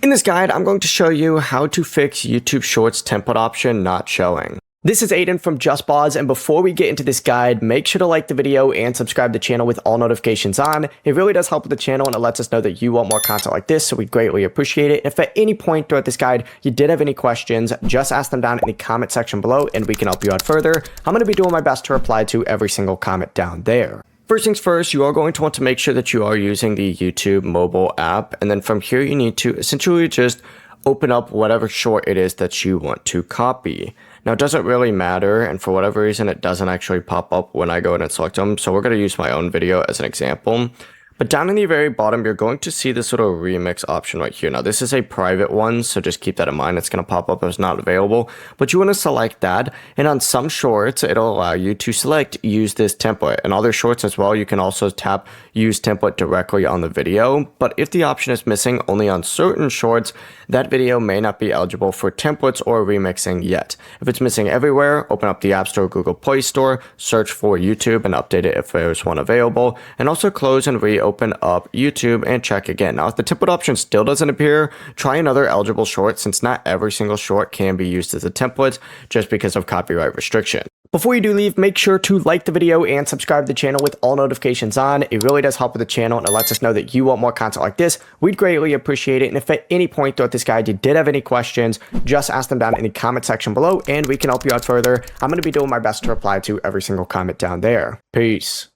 In this guide, I'm going to show you how to fix YouTube Shorts template option not showing. This is Aiden from JustPause, and before we get into this guide, make sure to like the video and subscribe to the channel with all notifications on. It really does help with the channel and it lets us know that you want more content like this, so we greatly appreciate it. If at any point throughout this guide you did have any questions, just ask them down in the comment section below and we can help you out further. I'm going to be doing my best to reply to every single comment down there. First things first, you are going to want to make sure that you are using the YouTube mobile app, and then from here you need to essentially just open up whatever short it is that you want to copy. Now it doesn't really matter, and for whatever reason it doesn't actually pop up when I go in and select them, so we're going to use my own video as an example. But down in the very bottom, you're going to see this little remix option right here. Now, this is a private one, so just keep that in mind. It's going to pop up as not available, but you want to select that. And on some shorts, it'll allow you to select use this template. And other shorts as well, you can also tap use template directly on the video. But if the option is missing only on certain shorts, that video may not be eligible for templates or remixing yet. If it's missing everywhere, open up the App Store, Google Play Store, search for YouTube and update it if there's one available, and also close and reopen up YouTube and check again. Now, if the template option still doesn't appear, try another eligible short, since not every single short can be used as a template just because of copyright restriction. Before you do leave, make sure to like the video and subscribe to the channel with all notifications on. It really does help with the channel and it lets us know that you want more content like this. We'd greatly appreciate it. And if at any point throughout this guide you did have any questions, just ask them down in the comment section below and we can help you out further. I'm going to be doing my best to reply to every single comment down there. Peace.